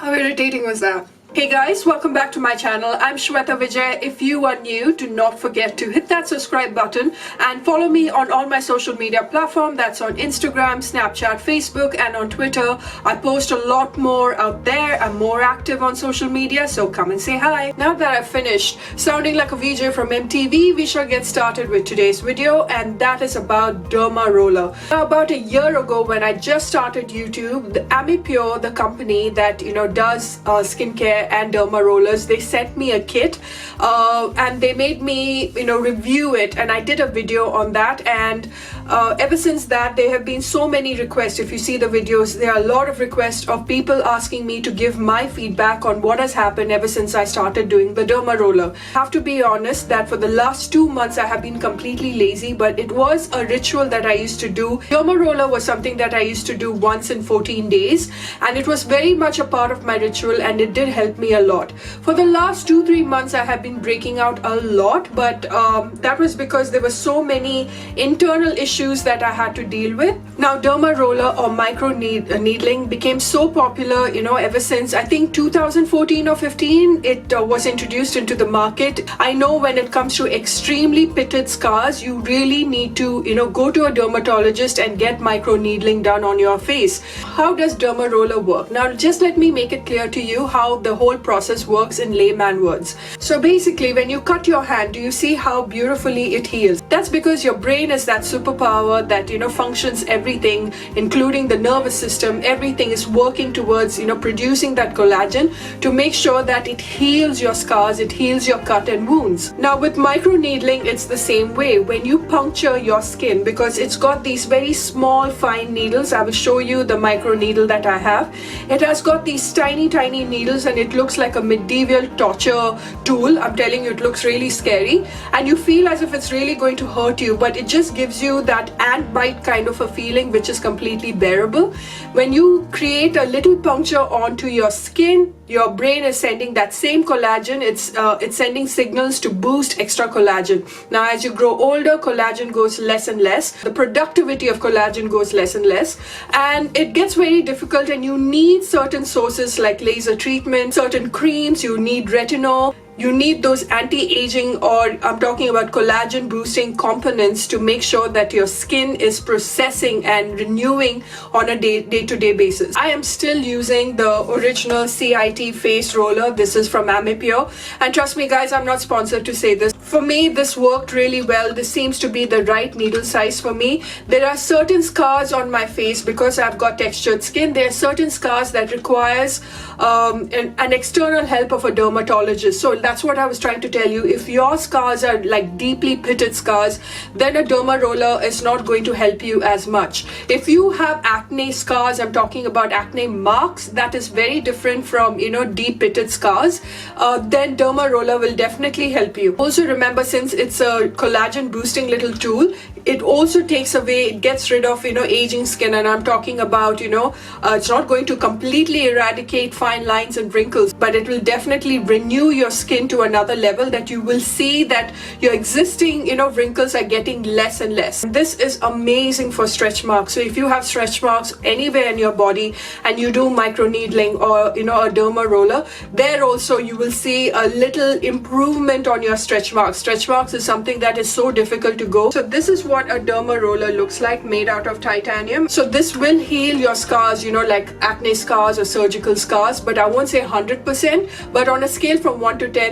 How irritating was that? Hey guys, welcome back to my channel. I'm Shweta Vijay. If you are new, do not forget to hit that subscribe button and follow me on all my social media platforms. That's on Instagram, Snapchat, Facebook, and on Twitter. I post a lot more out there. I'm more active on social media, so come and say hi. Now that I've finished sounding like a VJ from MTV, we shall get started with today's video, and that is about DERMAROLLER. Now, about a year ago, when I just started YouTube, the AMIPure, the company that does skincare and derma rollers, they sent me a kit and they made me review it, and I did a video on that. And ever since that, there have been so many requests. If you see the videos, there are a lot of requests of people asking me to give my feedback on what has happened ever since I started doing the derma roller. I have to be honest that for the last 2 months I have been completely lazy, but it was a ritual that I used to do. Derma roller was something that I used to do once in 14 days, and it was very much a part of my ritual, and it did help me a lot. For the last 2-3 months I have been breaking out a lot, but that was because there were so many internal issues that I had to deal with. Now DERMAROLLER or microneedling became so popular ever since I think 2014 or 15 it was introduced into the market. I know when it comes to extremely pitted scars, you really need to go to a dermatologist and get microneedling done on your face. How does DERMAROLLER work? Now just let me make it clear to you how the whole process works in layman words. So basically, when you cut your hand, do you see how beautifully it heals? That's because your brain is that superpower that functions everything, including the nervous system. Everything is working towards producing that collagen to make sure that it heals your scars, it heals your cut and wounds. Now with microneedling, it's the same way. When you puncture your skin, because it's got these very small fine needles, I will show you the microneedle that I have. It has got these tiny needles, and it looks like a medieval torture tool. I'm telling you, it looks really scary, and you feel as if it's really going to hurt you, but it just gives you that ant bite kind of a feeling, which is completely bearable. When you create a little puncture onto your skin, your brain is sending that same collagen. It's sending signals to boost extra collagen. Now as you grow older, collagen goes less and less. The productivity of collagen goes less and less, and it gets very difficult, and you need certain sources like laser treatment, certain creams, you need retinol. You need those anti-aging, or I'm talking about collagen boosting components, to make sure that your skin is processing and renewing on a day-to-day basis. I am still using the original CIT face roller. This is from AMIPure, and trust me guys, I'm not sponsored to say this. For me, this worked really well. This seems to be the right needle size for me. There are certain scars on my face because I've got textured skin. There are certain scars that requires an external help of a dermatologist. So that's what I was trying to tell you. If your scars are like deeply pitted scars, then a derma roller is not going to help you as much. If you have acne scars, I'm talking about acne marks, that is very different from deep pitted scars, then derma roller will definitely help you. Also remember, since it's a collagen boosting little tool, it also takes away, it gets rid of aging skin, and I'm talking about it's not going to completely eradicate fine lines and wrinkles, but it will definitely renew your skin to another level, that you will see that your existing wrinkles are getting less and less. This is amazing for stretch marks. So if you have stretch marks anywhere in your body and you do microneedling or a derma roller, there also you will see a little improvement on your stretch marks. Stretch marks is something that is so difficult to go. So this is what a derma roller looks like, made out of titanium. So this will heal your scars, like acne scars or surgical scars, but I won't say 100%, but on a scale from 1 to 10,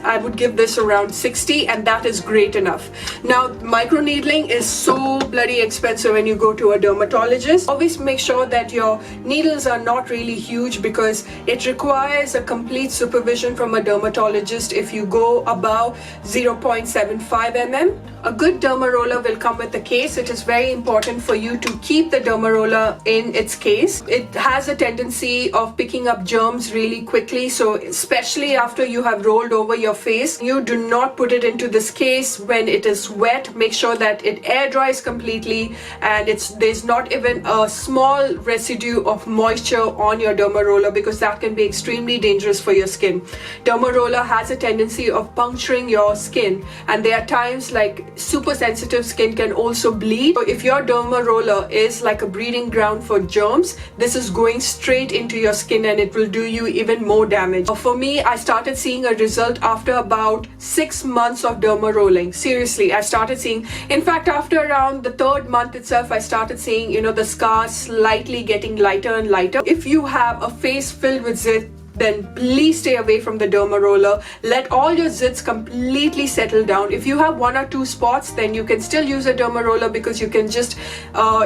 I would give this around 60, and that is great enough. Now microneedling is so bloody expensive when you go to a dermatologist. Always make sure that your needles are not really huge, because it requires a complete supervision from a dermatologist if you go above 0.75 mm. A good derma roller will come with a case. It is very important for you to keep the derma roller in its case. It has a tendency of picking up germs really quickly, so especially after you have rolled over your face, you do not put it into this case when it is wet. Make sure that it air dries completely, and there's not even a small residue of moisture on your derma roller, because that can be extremely dangerous for your skin. Derma roller has a tendency of puncturing your skin, and there are times like super sensitive skin can also bleed. So if your derma roller is like a breeding ground for germs, this is going straight into your skin and it will do you even more damage. For me, I started seeing a result after about 6 months of derma rolling. Seriously, I started seeing, in fact, after around the 3rd month itself, I started seeing, you know, the scars slightly getting lighter and lighter. If you have a face filled with zit, then please stay away from the derma roller. Let all your zits completely settle down. If you have 1 or 2 spots, then you can still use a derma roller because you can just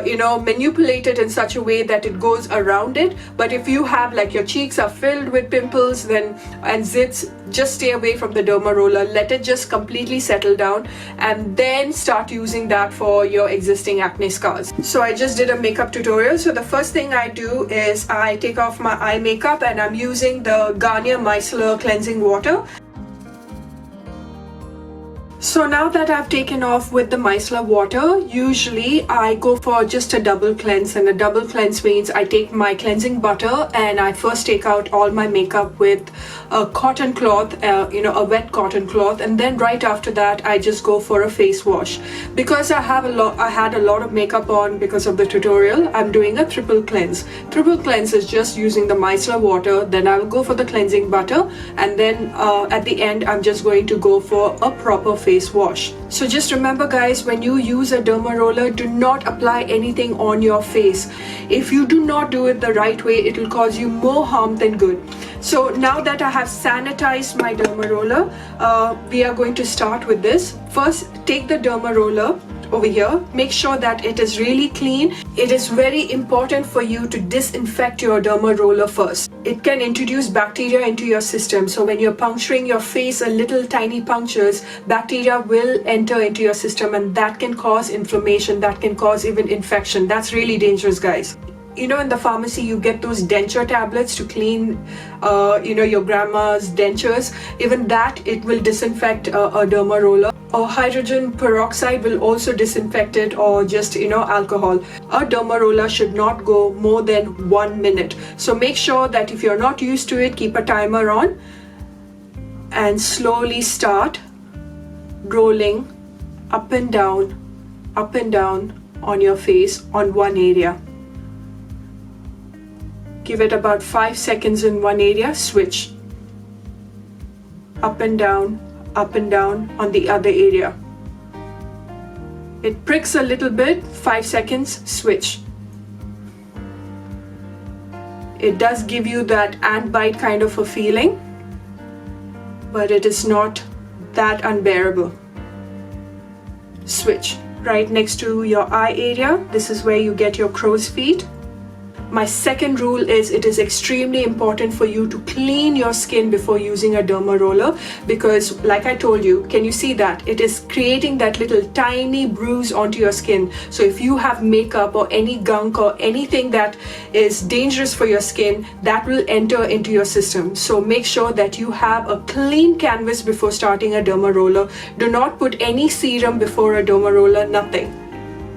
you know, manipulate it in such a way that it goes around it. But if you have, like, your cheeks are filled with pimples then and zits, just stay away from the derma roller. Let it just completely settle down and then start using that for your existing acne scars. So I just did a makeup tutorial. So the first thing I do is I take off my eye makeup and I'm using the Garnier Micellar cleansing water. So now that I've taken off with the micellar water, usually I go for just a double cleanse, and a double cleanse means I take my cleansing butter and I first take out all my makeup with a cotton cloth, you know, a wet cotton cloth, and then right after that I just go for a face wash. Because I had a lot of makeup on because of the tutorial, I'm doing a triple cleanse. Triple cleanse is just using the micellar water, then I will go for the cleansing butter, and then at the end I'm just going to go for a proper face wash. So just remember guys, when you use a derma roller, do not apply anything on your face. If you do not do it the right way, it will cause you more harm than good. So now that I have sanitized my derma roller, we are going to start with this. First, take the derma roller over here, make sure that it is really clean. It is very important for you to disinfect your derma roller first. It can introduce bacteria into your system, so when you're puncturing your face, a little tiny punctures, bacteria will enter into your system and that can cause inflammation, that can cause even infection. That's really dangerous guys. You know, in the pharmacy you get those denture tablets to clean you know, your grandma's dentures. Even that, it will disinfect a derma roller. Or hydrogen peroxide will also disinfect it, or just, you know, alcohol. A derma roller should not go more than 1 minute. So make sure that if you're not used to it, keep a timer on and slowly start rolling up and down on your face on one area. Give it about 5 seconds in one area, switch. Up and down on the other area. It pricks a little bit, 5 seconds, switch. It does give you that ant bite kind of a feeling, but it is not that unbearable. Switch. Right next to your eye area, this is where you get your crow's feet. My second rule is it is extremely important for you to clean your skin before using a derma roller, because like I told you, can you see that? It is creating that little tiny bruise onto your skin. So if you have makeup or any gunk or anything that is dangerous for your skin, that will enter into your system. So make sure that you have a clean canvas before starting a derma roller. Do not put any serum before a derma roller, nothing.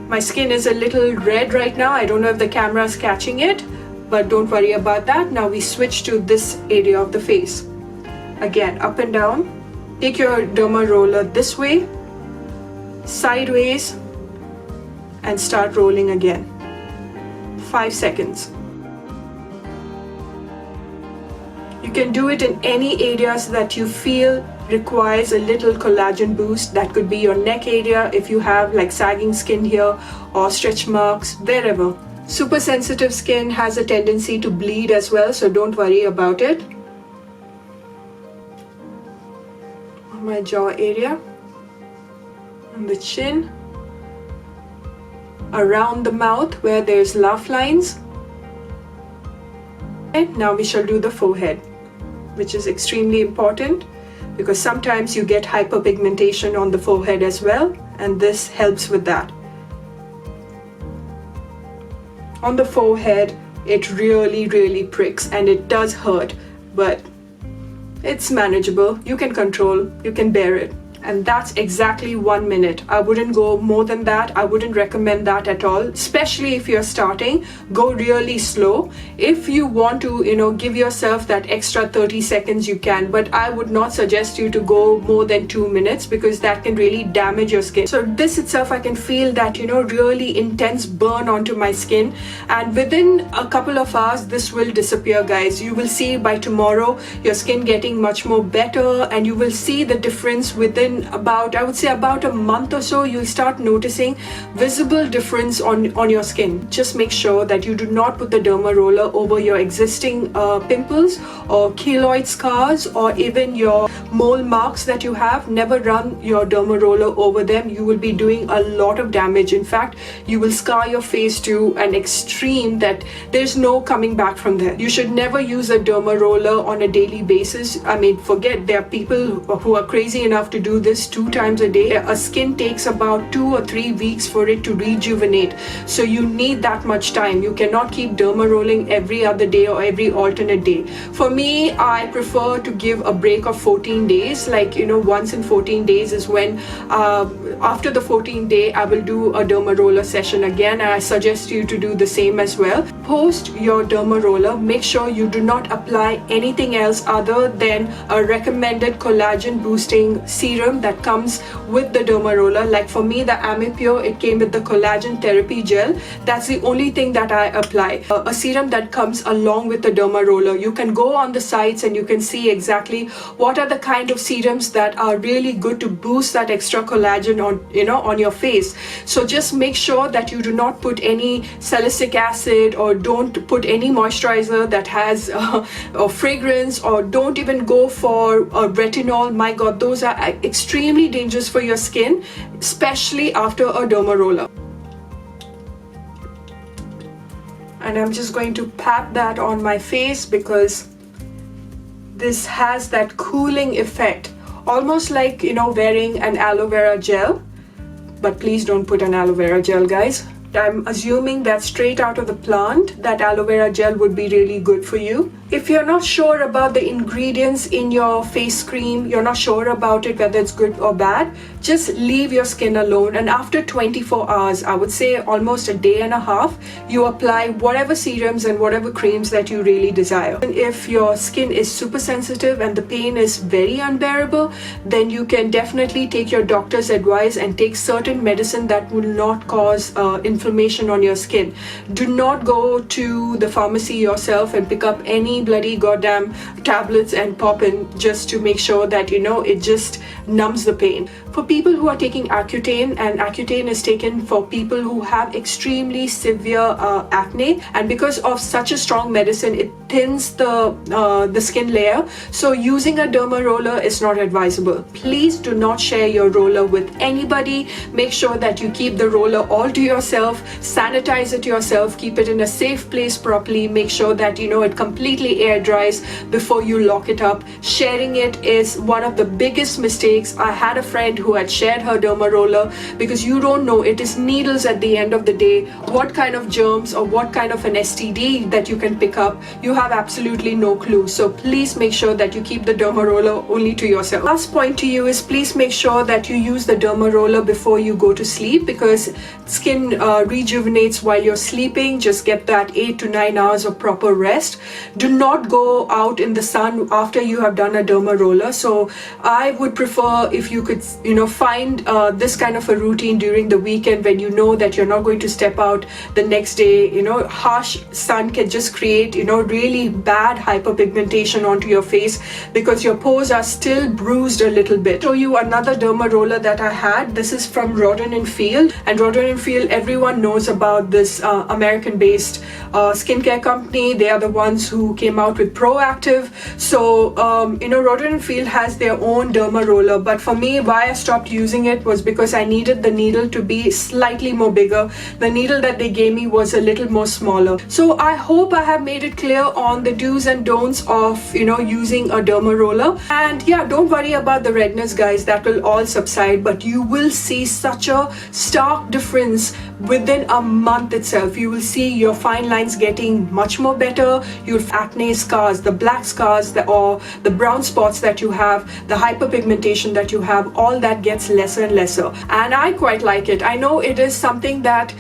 My skin is a little red right now. I don't know if the camera is catching it, but don't worry about that. Now we switch to this area of the face. Again, up and down. Take your derma roller this way, sideways, and start rolling again. 5 seconds. You can do it in any areas that you feel requires a little collagen boost. That could be your neck area if you have like sagging skin here, or stretch marks, wherever. Super sensitive skin has a tendency to bleed as well, so don't worry about it. On my jaw area, on the chin, around the mouth where there's laugh lines. And now we shall do the forehead, which is extremely important, because sometimes you get hyperpigmentation on the forehead as well, and this helps with that. On the forehead, it really pricks and it does hurt, but it's manageable. You can control, you can bear it. and that's exactly 1 minute. I wouldn't go more than that. I wouldn't recommend that at all, especially if you're starting. Go really slow. If you want to, give yourself that extra 30 seconds, you can, but I would not suggest you to go more than 2 minutes because that can really damage your skin. So this itself, I can feel that, really intense burn onto my skin, and within a couple of hours this will disappear, guys. You will see by tomorrow your skin getting much more better, and you will see the difference within about, I would say, about a month or so. You'll start noticing visible difference on your skin. Just make sure that you do not put the derma roller over your existing pimples or keloid scars or even your mole marks that you have. Never run your derma roller over them. You will be doing a lot of damage. In fact, you will scar your face to an extreme that there's no coming back from there. You should never use a derma roller on a daily basis. I mean, forget, there are people who are crazy enough to do this 2 times a day. A skin takes about 2 or 3 weeks for it to rejuvenate, so you need that much time. You cannot keep derma rolling every other day or every alternate day. For me, I prefer to give a break of 14 days, like once in 14 days is when after the 14th day I will do a derma roller session again, and I suggest you to do the same as well. Post your derma roller, make sure you do not apply anything else other than a recommended collagen boosting serum that comes with the derma roller. Like for me, the Amipure, it came with the collagen therapy gel. That's the only thing that I apply. A serum that comes along with the derma roller. You can go on the sites and you can see exactly what are the kind of serums that are really good to boost that extra collagen on your face. So just make sure that you do not put any salicylic acid, or don't put any moisturizer that has a fragrance, or don't even go for retinol. My god, those are extremely dangerous for your skin, especially after a derma roller. And I'm just going to pat that on my face because this has that cooling effect, almost like wearing an aloe vera gel. But please don't put an aloe vera gel, guys. I'm assuming that straight out of the plant, that aloe vera gel would be really good for you. If you're not sure about the ingredients in your face cream, you're not sure about it, whether it's good or bad, just leave your skin alone. And after 24 hours, I would say almost a day and a half, you apply whatever serums and whatever creams that you really desire. And if your skin is super sensitive and the pain is very unbearable, then you can definitely take your doctor's advice and take certain medicine that will not cause inflammation on your skin. Do not go to the pharmacy yourself and pick up any bloody goddamn tablets and pop in just to make sure that it just numbs the pain. For people who are taking Accutane, and Accutane is taken for people who have extremely severe acne, and because of such a strong medicine, it thins the skin layer, so using a derma roller is not advisable. Please do not share your roller with anybody. Make sure that you keep the roller all to yourself, sanitize it yourself, keep it in a safe place properly, make sure that it completely air dries before you lock it up. Sharing it is one of the biggest mistakes. I had a friend who had shared her derma roller, because you don't know, it is needles at the end of the day, what kind of germs or what kind of an STD that you can pick up. You have absolutely no clue. So please make sure that you keep the derma roller only to yourself. Last point to you is, please make sure that you use the derma roller before you go to sleep, because skin rejuvenates while you're sleeping. Just get that 8 to 9 hours of proper rest. Do not go out in the sun after you have done a derma roller. So I would prefer if you could find this kind of a routine during the weekend, when you know that you're not going to step out the next day. Harsh sun can just create really bad hyperpigmentation onto your face, because your pores are still bruised a little bit. Show you another derma roller that I had. This is from RODAN, and RODAN, everyone knows about this American based skincare company. They are the ones who came out with Proactive. So RODAN has their own derma roller, but for me, why I stopped stopped using it was because I needed the needle to be slightly more bigger. The needle that they gave me was a little more smaller. So I hope I have made it clear on the do's and don'ts of, you know, using a derma roller. And yeah, don't worry about the redness, guys, that will all subside, but you will see such a stark difference within a month itself. You will see your fine lines getting much more better. Your acne scars, the black scars, or the brown spots that you have, the hyperpigmentation that you have, all that gets lesser and lesser. And I quite like it. I know it is something that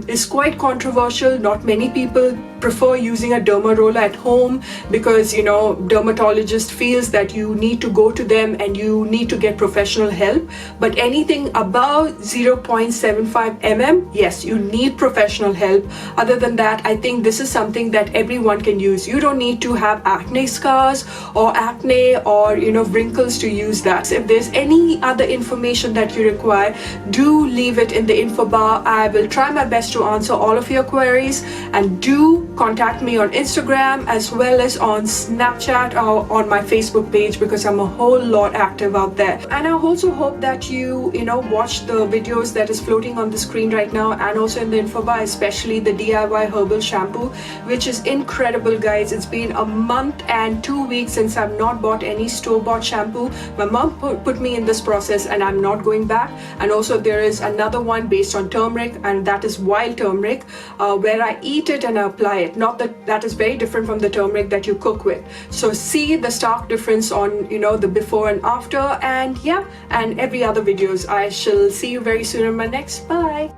is quite controversial. Not many people prefer using a derma roller at home because, you know, dermatologist feels that you need to go to them and you need to get professional help. But anything above 0.75 mm, yes, you need professional help. Other than that, I think this is something that everyone can use. You don't need to have acne scars or acne or, you know, wrinkles to use that. If there's any other information that you require, do leave it in the info bar. I will try my best to answer all of your queries, and do contact me on Instagram as well as on Snapchat or on my Facebook page, because I'm a whole lot active out there. And I also hope that you know, watch the videos that is floating on the screen right now and also in the info bar, especially the DIY herbal shampoo, which is incredible, guys. It's been a month and 2 weeks since I've not bought any store-bought shampoo. My mom put me in this process and I'm not going back. And also there is another one based on turmeric, and that is wild turmeric, where I eat it and I apply it. Not that is very different from the turmeric that you cook with. So see the stark difference on, you know, the before and after. And yeah, and every other videos. I shall see you very soon in my next. Bye.